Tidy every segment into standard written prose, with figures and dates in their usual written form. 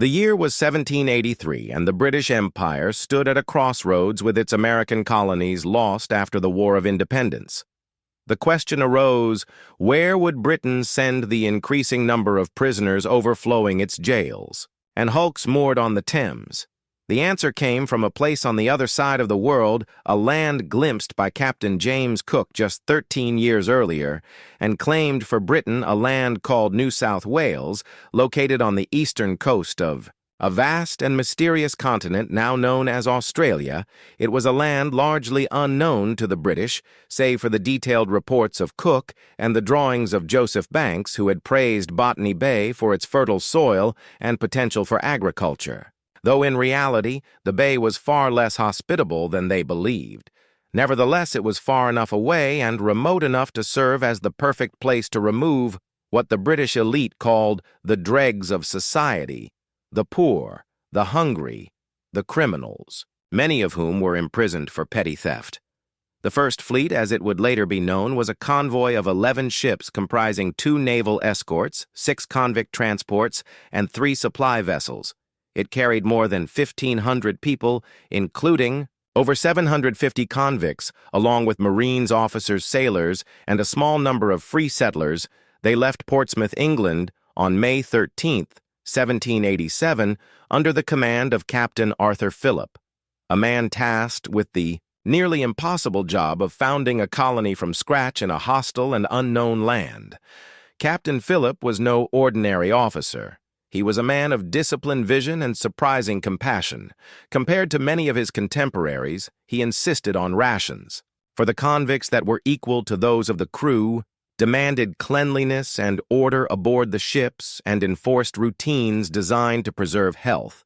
The year was 1783, and the British Empire stood at a crossroads with its American colonies lost after the War of Independence. The question arose, where would Britain send the increasing number of prisoners overflowing its jails, and hulks moored on the Thames? The answer came from a place on the other side of the world, a land glimpsed by Captain James Cook just 13 years earlier, and claimed for Britain a land called New South Wales, located on the eastern coast of a vast and mysterious continent now known as Australia. It was a land largely unknown to the British, save for the detailed reports of Cook and the drawings of Joseph Banks, who had praised Botany Bay for its fertile soil and potential for agriculture. Though in reality, the bay was far less hospitable than they believed. Nevertheless, it was far enough away and remote enough to serve as the perfect place to remove what the British elite called the dregs of society, the poor, the hungry, the criminals, many of whom were imprisoned for petty theft. The First Fleet, as it would later be known, was a convoy of 11 ships comprising 2 naval escorts, 6 convict transports, and 3 supply vessels. It carried more than 1,500 people, including over 750 convicts, along with Marines, officers, sailors, and a small number of free settlers. They left Portsmouth, England, on May 13, 1787, under the command of Captain Arthur Phillip, a man tasked with the nearly impossible job of founding a colony from scratch in a hostile and unknown land. Captain Phillip was no ordinary officer. He was a man of disciplined vision and surprising compassion. Compared to many of his contemporaries, he insisted on rations. For the convicts that were equal to those of the crew, demanded cleanliness and order aboard the ships, and enforced routines designed to preserve health.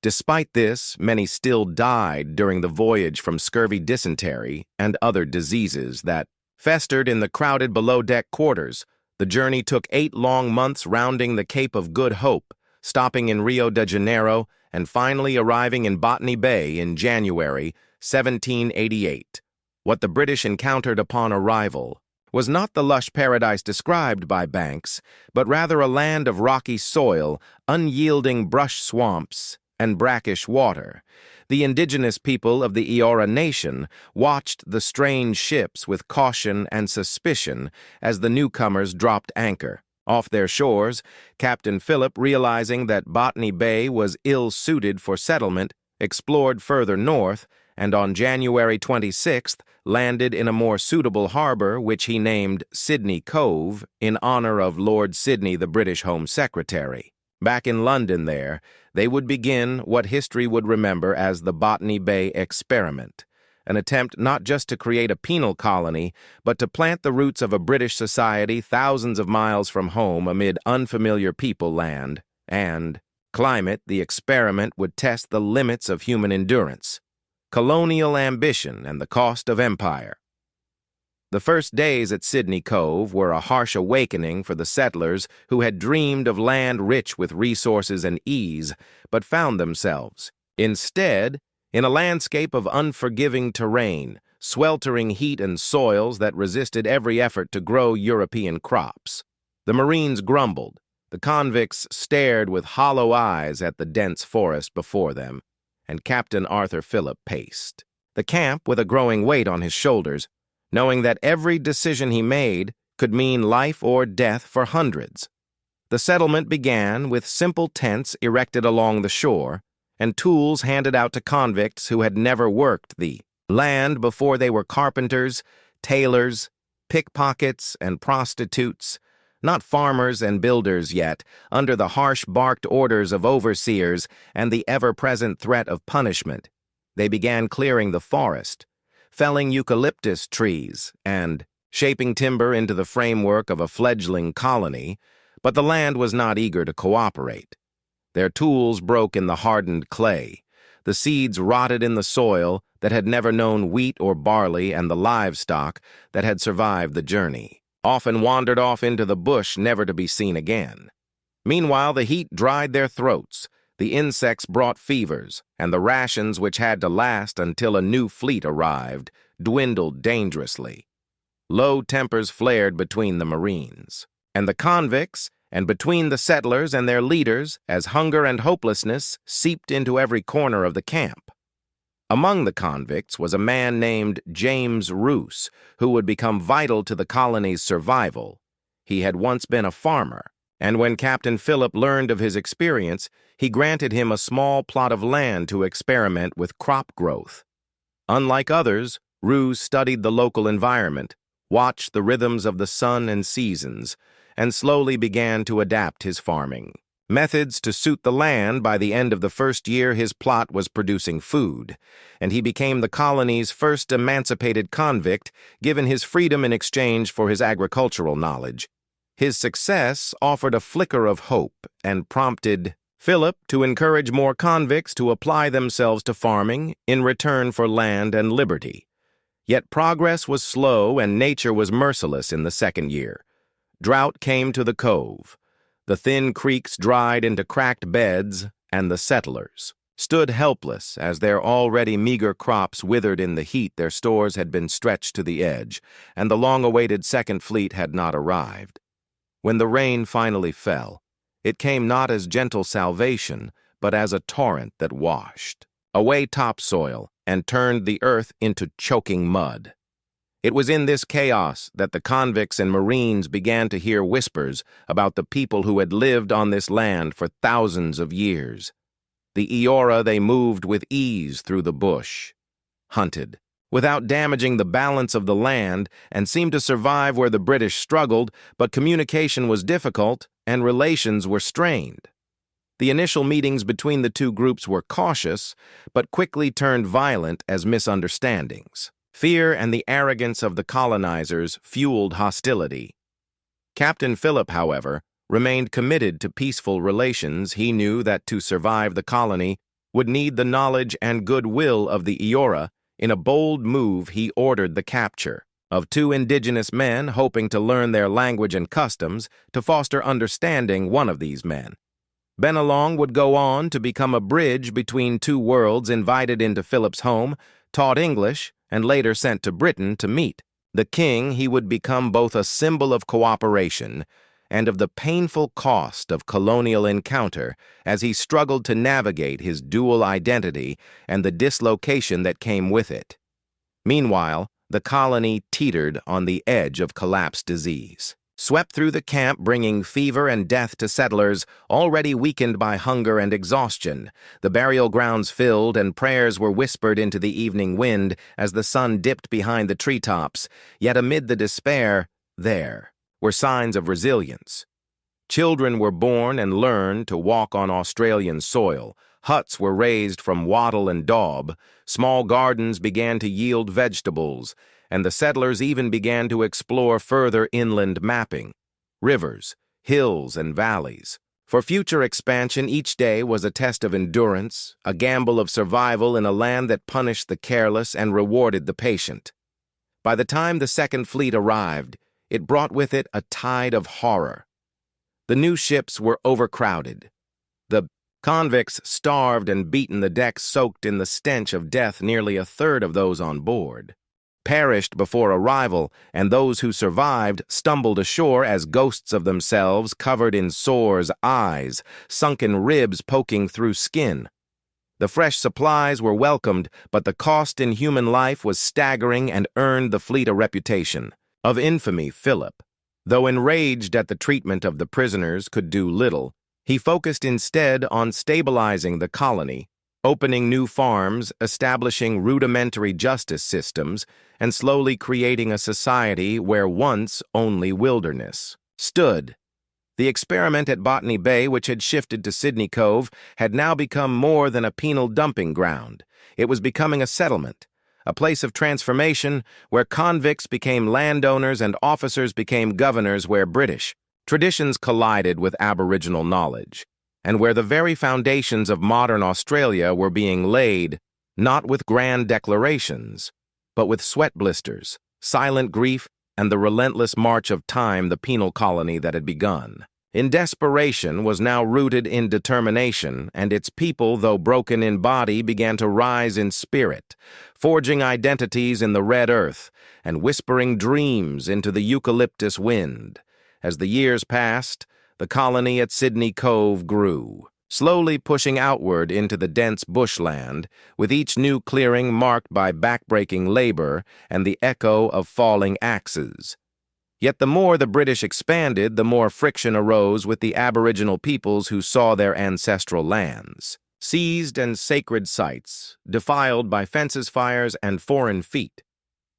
Despite this, many still died during the voyage from scurvy, dysentery, and other diseases that festered in the crowded below-deck quarters. The journey took 8 long months rounding the Cape of Good Hope, stopping in Rio de Janeiro, and finally arriving in Botany Bay in January 1788. What the British encountered upon arrival was not the lush paradise described by Banks, but rather a land of rocky soil, unyielding brush swamps, and brackish water. The indigenous people of the Eora nation watched the strange ships with caution and suspicion as the newcomers dropped anchor. Off their shores, Captain Phillip, realizing that Botany Bay was ill-suited for settlement, explored further north, and on January 26th landed in a more suitable harbor which he named Sydney Cove in honor of Lord Sydney, the British Home Secretary. Back in London there, they would begin what history would remember as the Botany Bay Experiment, an attempt not just to create a penal colony, but to plant the roots of a British society thousands of miles from home amid unfamiliar people, land, and climate. The experiment would test the limits of human endurance, colonial ambition, and the cost of empire. The first days at Sydney Cove were a harsh awakening for the settlers who had dreamed of land rich with resources and ease, but found themselves, instead, in a landscape of unforgiving terrain, sweltering heat, and soils that resisted every effort to grow European crops. The Marines grumbled. The convicts stared with hollow eyes at the dense forest before them, and Captain Arthur Phillip paced the camp with a growing weight on his shoulders, knowing that every decision he made could mean life or death for hundreds. The settlement began with simple tents erected along the shore and tools handed out to convicts who had never worked the land before. They were carpenters, tailors, pickpockets, and prostitutes, not farmers and builders yet, under the harsh barked orders of overseers and the ever-present threat of punishment. They began clearing the forest, felling eucalyptus trees, and shaping timber into the framework of a fledgling colony, but the land was not eager to cooperate. Their tools broke in the hardened clay, the seeds rotted in the soil that had never known wheat or barley, and the livestock that had survived the journey often wandered off into the bush, never to be seen again. Meanwhile, the heat dried their throats, the insects brought fevers, and the rations, which had to last until a new fleet arrived, dwindled dangerously. Low tempers flared between the Marines, and the convicts, and between the settlers and their leaders as hunger and hopelessness seeped into every corner of the camp. Among the convicts was a man named James Roos, who would become vital to the colony's survival. He had once been a farmer, and when Captain Phillip learned of his experience, he granted him a small plot of land to experiment with crop growth. Unlike others, Roos studied the local environment, watched the rhythms of the sun and seasons, and slowly began to adapt his farming methods to suit the land. By the end of the first year, his plot was producing food, and he became the colony's first emancipated convict, given his freedom in exchange for his agricultural knowledge. His success offered a flicker of hope and prompted Phillip to encourage more convicts to apply themselves to farming in return for land and liberty. Yet progress was slow and nature was merciless in the second year. Drought came to the cove. The thin creeks dried into cracked beds, and the settlers stood helpless as their already meager crops withered in the heat. Their stores had been stretched to the edge, and the long-awaited second fleet had not arrived. When the rain finally fell, it came not as gentle salvation, but as a torrent that washed away topsoil and turned the earth into choking mud. It was in this chaos that the convicts and Marines began to hear whispers about the people who had lived on this land for thousands of years. The eora they moved with ease through the bush, hunted, without damaging the balance of the land, and seemed to survive where the British struggled, but communication was difficult and relations were strained. The initial meetings between the two groups were cautious, but quickly turned violent as misunderstandings. Fear and the arrogance of the colonizers fueled hostility. Captain Phillip, however, remained committed to peaceful relations. He knew that to survive the colony would need the knowledge and goodwill of the eora. In a bold move, he ordered the capture of 2 indigenous men, hoping to learn their language and customs to foster understanding. One of these men, Penal, would go on to become a bridge between two worlds. Invited into Phillip's home, taught English, and later sent to Britain to meet the king, he would become both a symbol of cooperation and of the painful cost of colonial encounter as he struggled to navigate his dual identity and the dislocation that came with it. Meanwhile, the colony teetered on the edge of collapse. Disease swept through the camp, bringing fever and death to settlers already weakened by hunger and exhaustion. The burial grounds filled, and prayers were whispered into the evening wind as the sun dipped behind the treetops. Yet amid the despair, there were signs of resilience. Children were born and learned to walk on Australian soil. Huts were raised from wattle and daub. Small gardens began to yield vegetables, and the settlers even began to explore further inland mapping, rivers, hills, and valleys. For future expansion, each day was a test of endurance, a gamble of survival in a land that punished the careless and rewarded the patient. By the time the second fleet arrived, it brought with it a tide of horror. The new ships were overcrowded. The convicts starved and beaten, the decks soaked in the stench of death. Nearly a third of those on board perished before arrival, and those who survived stumbled ashore as ghosts of themselves, covered in sores, eyes, sunken ribs poking through skin. The fresh supplies were welcomed, but the cost in human life was staggering and earned the fleet a reputation of infamy. Phillip, though enraged at the treatment of the prisoners, could do little. He focused instead on stabilizing the colony, opening new farms, establishing rudimentary justice systems, and slowly creating a society where once only wilderness stood. The experiment at Botany Bay, which had shifted to Sydney Cove, had now become more than a penal dumping ground. It was becoming a settlement, a place of transformation where convicts became landowners and officers became governors, where British traditions collided with Aboriginal knowledge, and where the very foundations of modern Australia were being laid, not with grand declarations, but with sweat blisters, silent grief, and the relentless march of time. The penal colony that had begun in desperation was now rooted in determination, and its people, though broken in body, began to rise in spirit, forging identities in the red earth and whispering dreams into the eucalyptus wind. As the years passed, the colony at Sydney Cove grew, slowly pushing outward into the dense bushland, with each new clearing marked by backbreaking labor and the echo of falling axes. Yet the more the British expanded, the more friction arose with the Aboriginal peoples who saw their ancestral lands seized and sacred sites defiled by fences, fires, and foreign feet.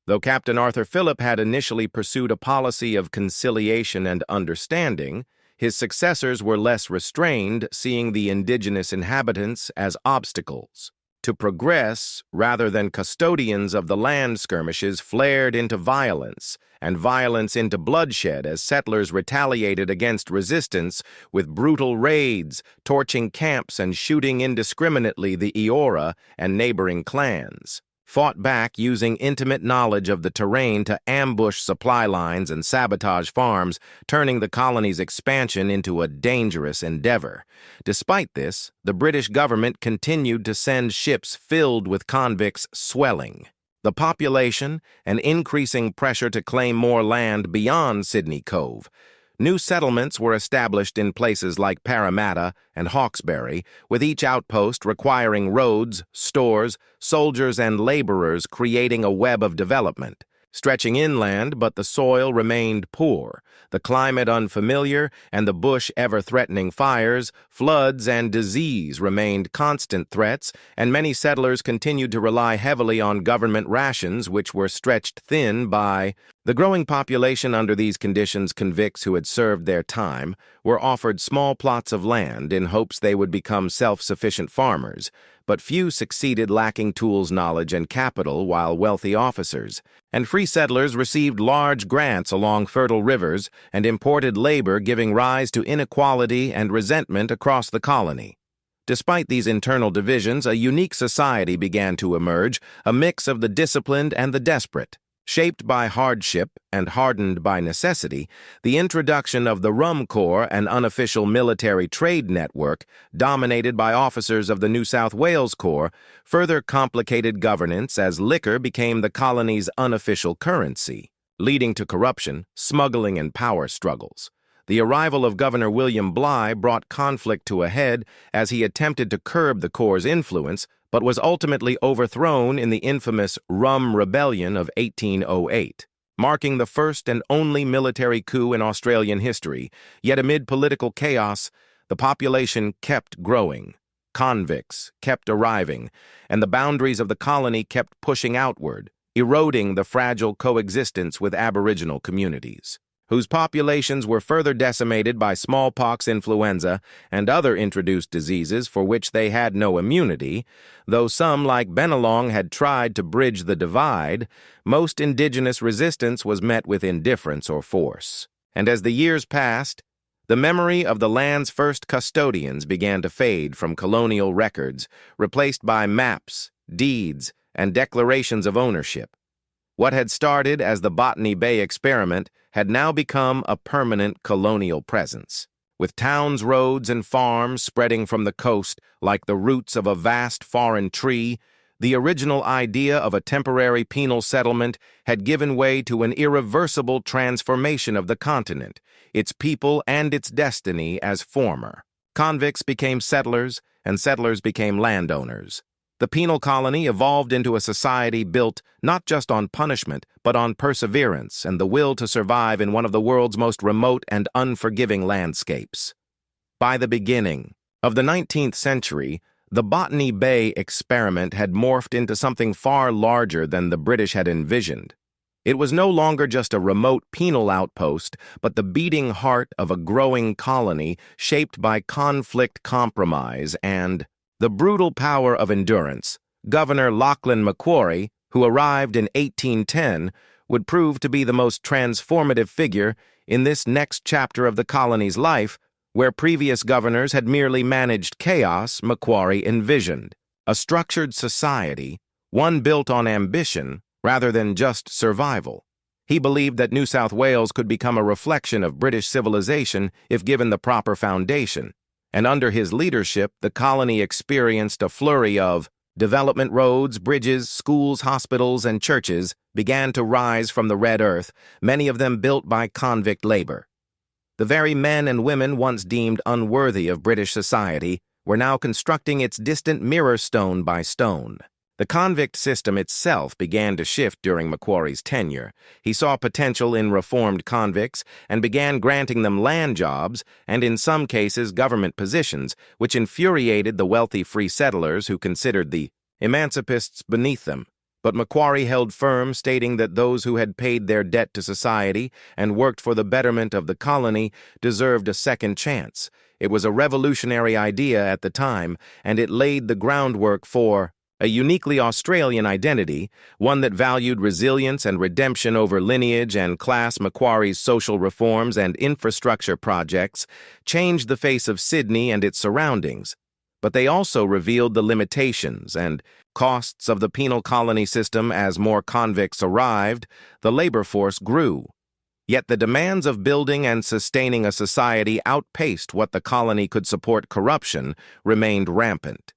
Though Captain Arthur Phillip had initially pursued a policy of conciliation and understanding, his successors were less restrained, seeing the indigenous inhabitants as obstacles to progress rather than custodians of the land. Skirmishes flared into violence, and violence into bloodshed as settlers retaliated against resistance with brutal raids, torching camps and shooting indiscriminately the eora and neighboring clans. Fought back using intimate knowledge of the terrain to ambush supply lines and sabotage farms, turning the colony's expansion into a dangerous endeavor. Despite this, the British government continued to send ships filled with convicts, swelling the population and increasing pressure to claim more land beyond Sydney Cove. New settlements were established in places like Parramatta and Hawkesbury, with each outpost requiring roads, stores, soldiers, and laborers, creating a web of development. Stretching inland, but the soil remained poor, the climate unfamiliar, and the bush ever-threatening fires, floods, and disease remained constant threats, and many settlers continued to rely heavily on government rations, which were stretched thin by the growing population. Under these conditions, convicts who had served their time were offered small plots of land in hopes they would become self-sufficient farmers, but few succeeded, lacking tools, knowledge, and capital, while wealthy officers and free settlers received large grants along fertile rivers and imported labor, giving rise to inequality and resentment across the colony. Despite these internal divisions, a unique society began to emerge, a mix of the disciplined and the desperate. Shaped by hardship and hardened by necessity, the introduction of the Rum Corps, an unofficial military trade network dominated by officers of the New South Wales Corps, further complicated governance as liquor became the colony's unofficial currency, leading to corruption, smuggling, and power struggles. The arrival of Governor William Bligh brought conflict to a head as he attempted to curb the Corps' influence, but was ultimately overthrown in the infamous Rum Rebellion of 1808, marking the first and only military coup in Australian history. Yet amid political chaos, the population kept growing, convicts kept arriving, and the boundaries of the colony kept pushing outward, eroding the fragile coexistence with Aboriginal communities, whose populations were further decimated by smallpox, influenza, and other introduced diseases for which they had no immunity. Though some, like Bennelong, had tried to bridge the divide, most Indigenous resistance was met with indifference or force. And as the years passed, the memory of the land's first custodians began to fade from colonial records, replaced by maps, deeds, and declarations of ownership. What had started as the Botany Bay Experiment had now become a permanent colonial presence, with towns, roads, and farms spreading from the coast like the roots of a vast foreign tree. The original idea of a temporary penal settlement had given way to an irreversible transformation of the continent, its people and its destiny as former. Convicts became settlers, and settlers became landowners. The penal colony evolved into a society built not just on punishment, but on perseverance and the will to survive in one of the world's most remote and unforgiving landscapes. By the beginning of the 19th century, the Botany Bay Experiment had morphed into something far larger than the British had envisioned. It was no longer just a remote penal outpost, but the beating heart of a growing colony shaped by conflict, compromise, and the brutal power of endurance. Governor Lachlan Macquarie, who arrived in 1810, would prove to be the most transformative figure in this next chapter of the colony's life. Where previous governors had merely managed chaos, Macquarie envisioned a structured society, one built on ambition rather than just survival. He believed that New South Wales could become a reflection of British civilization if given the proper foundation. And under his leadership, the colony experienced a flurry of development. Roads, bridges, schools, hospitals, and churches began to rise from the red earth, many of them built by convict labor. The very men and women once deemed unworthy of British society were now constructing its distant mirror stone by stone. The convict system itself began to shift during Macquarie's tenure. He saw potential in reformed convicts and began granting them land jobs and, in some cases, government positions, which infuriated the wealthy free settlers who considered the emancipists beneath them. But Macquarie held firm, stating that those who had paid their debt to society and worked for the betterment of the colony deserved a second chance. It was a revolutionary idea at the time, and it laid the groundwork for a uniquely Australian identity, one that valued resilience and redemption over lineage and class. Macquarie's social reforms and infrastructure projects changed the face of Sydney and its surroundings, but they also revealed the limitations and costs of the penal colony system. As more convicts arrived, the labor force grew. Yet the demands of building and sustaining a society outpaced what the colony could support. Corruption remained rampant.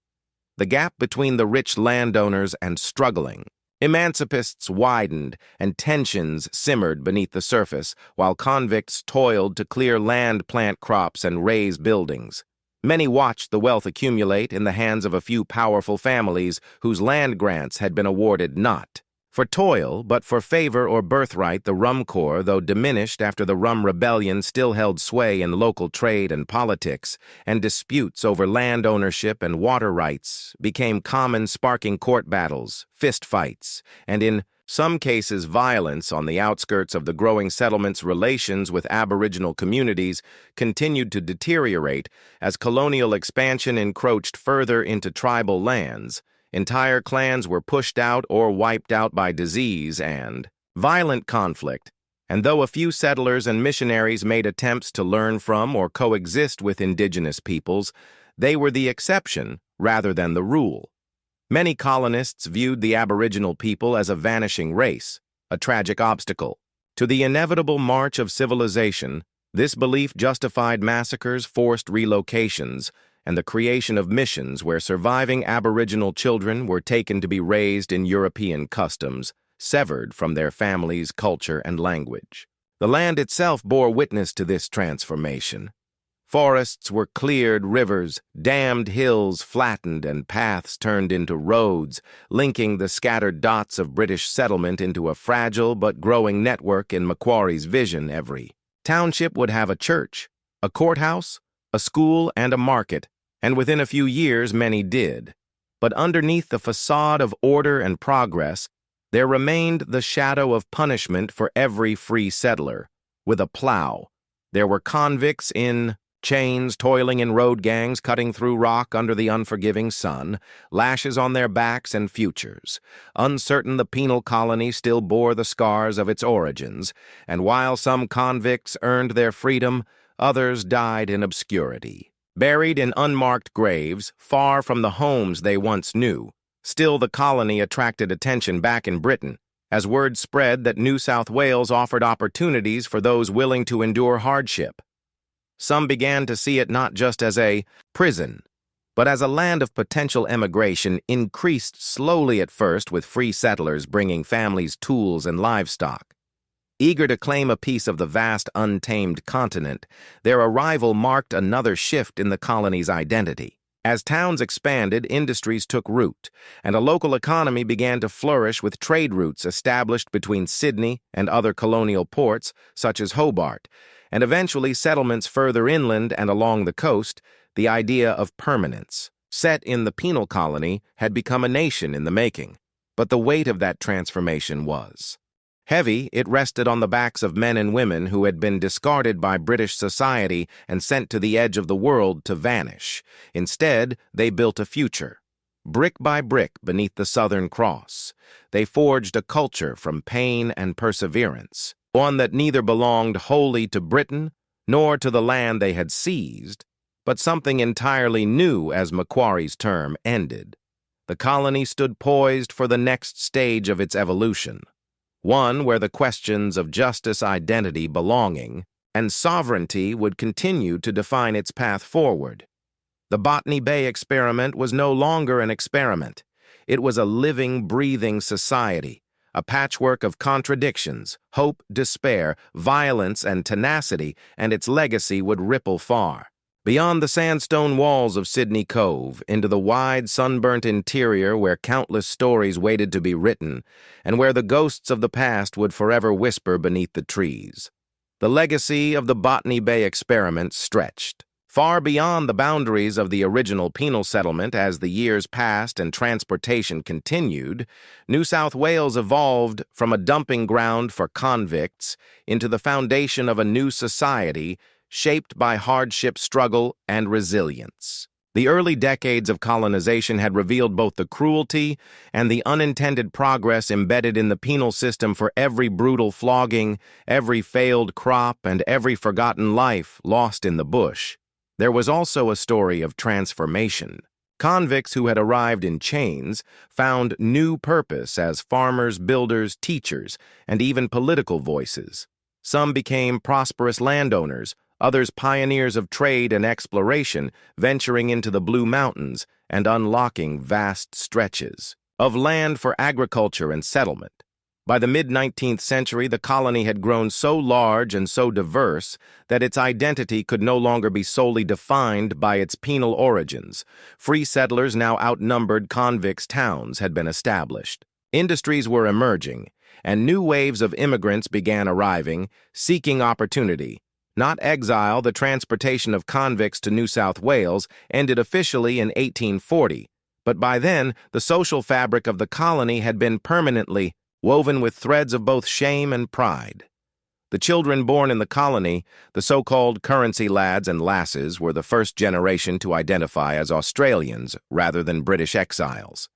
The gap between the rich landowners and struggling emancipists widened, and tensions simmered beneath the surface, while convicts toiled to clear land, plant crops, and raise buildings. Many watched the wealth accumulate in the hands of a few powerful families whose land grants had been awarded not for toil, but for favor or birthright. The Rum Corps, though diminished after the Rum Rebellion, still held sway in local trade and politics, and disputes over land ownership and water rights became common, sparking court battles, fist fights, and in some cases violence on the outskirts of the growing settlements. Relations with Aboriginal communities continued to deteriorate as colonial expansion encroached further into tribal lands. Entire clans were pushed out or wiped out by disease and violent conflict, and though a few settlers and missionaries made attempts to learn from or coexist with Indigenous peoples, they were the exception rather than the rule. Many colonists viewed the Aboriginal people as a vanishing race, a tragic obstacle to the inevitable march of civilization. This belief justified massacres, forced relocations, and the creation of missions where surviving Aboriginal children were taken to be raised in European customs, severed from their families' culture and language. The land itself bore witness to this transformation. Forests were cleared, rivers dammed, hills flattened, and paths turned into roads, linking the scattered dots of British settlement into a fragile but growing network. In Macquarie's vision, every township would have a church, a courthouse, a school, and a market, and within a few years many did. But underneath the facade of order and progress, there remained the shadow of punishment for every free settler. With a plow, there were convicts in chains, toiling in road gangs, cutting through rock under the unforgiving sun, lashes on their backs and futures. Uncertain, the penal colony still bore the scars of its origins, and while some convicts earned their freedom, others died in obscurity, buried in unmarked graves, far from the homes they once knew. Still, the colony attracted attention back in Britain, as word spread that New South Wales offered opportunities for those willing to endure hardship. Some began to see it not just as a prison, but as a land of potential emigration. Increased slowly at first, with free settlers bringing families tools and livestock. Eager to claim a piece of the vast, untamed continent, their arrival marked another shift in the colony's identity. As towns expanded, industries took root, and a local economy began to flourish, with trade routes established between Sydney and other colonial ports, such as Hobart, and eventually settlements further inland and along the coast. The idea of permanence, set in the penal colony, had become a nation in the making. But the weight of that transformation was heavy. It rested on the backs of men and women who had been discarded by British society and sent to the edge of the world to vanish. Instead, they built a future, brick by brick, beneath the Southern Cross. They forged a culture from pain and perseverance, one that neither belonged wholly to Britain nor to the land they had seized, but something entirely new. As Macquarie's term ended, the colony stood poised for the next stage of its evolution, one where the questions of justice, identity, belonging, and sovereignty would continue to define its path forward. The Botany Bay Experiment was no longer an experiment. It was a living, breathing society, a patchwork of contradictions, hope, despair, violence, and tenacity, and its legacy would ripple far. Beyond the sandstone walls of Sydney Cove, into the wide, sunburnt interior where countless stories waited to be written, and where the ghosts of the past would forever whisper beneath the trees. The legacy of the Botany Bay Experiment stretched far beyond the boundaries of the original penal settlement. As the years passed and transportation continued, New South Wales evolved from a dumping ground for convicts into the foundation of a new society shaped by hardship, struggle, and resilience. The early decades of colonization had revealed both the cruelty and the unintended progress embedded in the penal system. For every brutal flogging, every failed crop, and every forgotten life lost in the bush, there was also a story of transformation. Convicts who had arrived in chains found new purpose as farmers, builders, teachers, and even political voices. Some became prosperous landowners, others pioneers of trade and exploration, venturing into the Blue Mountains and unlocking vast stretches of land for agriculture and settlement. By the mid-19th century, the colony had grown so large and so diverse that its identity could no longer be solely defined by its penal origins. Free settlers now outnumbered convicts' towns had been established. Industries were emerging, and new waves of immigrants began arriving, seeking opportunity. Not exile, the transportation of convicts to New South Wales ended officially in 1840, but by then, the social fabric of the colony had been permanently woven with threads of both shame and pride. The children born in the colony, the so-called currency lads and lasses, were the first generation to identify as Australians rather than British exiles.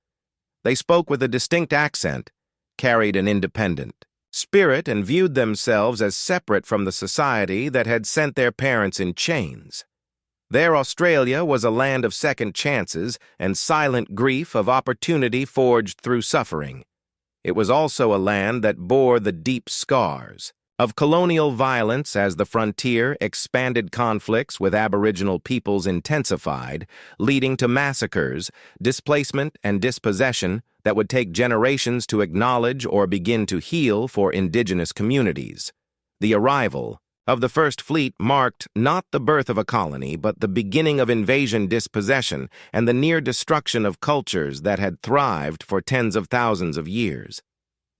They spoke with a distinct accent, carried an independent spirit, and viewed themselves as separate from the society that had sent their parents in chains. Their Australia was a land of second chances and silent grief, of opportunity forged through suffering. It was also a land that bore the deep scars of colonial violence as the frontier expanded. Conflicts with Aboriginal peoples intensified, leading to massacres, displacement, and dispossession that would take generations to acknowledge or begin to heal for Indigenous communities. The arrival of the First Fleet marked not the birth of a colony, but the beginning of invasion, dispossession, and the near destruction of cultures that had thrived for tens of thousands of years.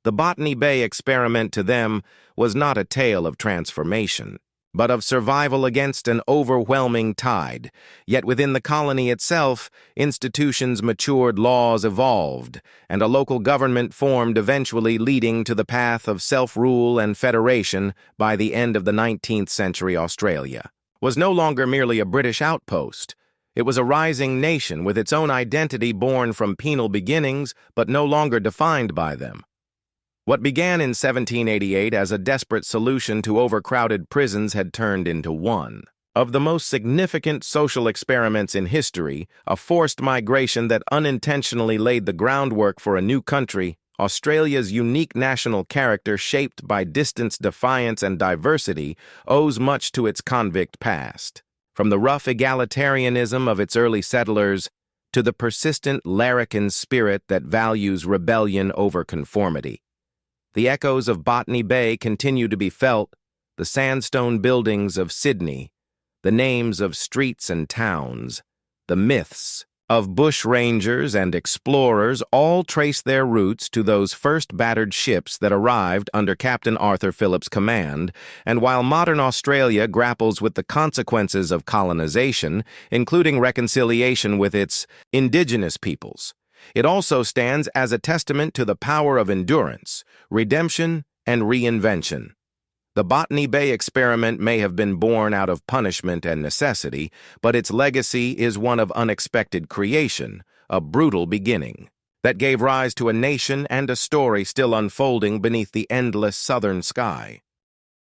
The Botany Bay Experiment to them was not a tale of transformation, but of survival against an overwhelming tide. Yet within the colony itself, institutions matured, laws evolved, and a local government formed, eventually leading to the path of self-rule and federation. By the end of the 19th century, Australia was no longer merely a British outpost. It was a rising nation with its own identity, born from penal beginnings, but no longer defined by them. What began in 1788 as a desperate solution to overcrowded prisons had turned into one of the most significant social experiments in history, a forced migration that unintentionally laid the groundwork for a new country. Australia's unique national character, shaped by distance, defiance, and diversity, owes much to its convict past. From the rough egalitarianism of its early settlers to the persistent larrikin spirit that values rebellion over conformity. The echoes of Botany Bay continue to be felt, the sandstone buildings of Sydney, the names of streets and towns, the myths of bushrangers and explorers all trace their roots to those first battered ships that arrived under Captain Arthur Phillip's command. And while modern Australia grapples with the consequences of colonization, including reconciliation with its Indigenous peoples, it also stands as a testament to the power of endurance, redemption, and reinvention. The Botany Bay Experiment may have been born out of punishment and necessity, but its legacy is one of unexpected creation, a brutal beginning, that gave rise to a nation and a story still unfolding beneath the endless southern sky.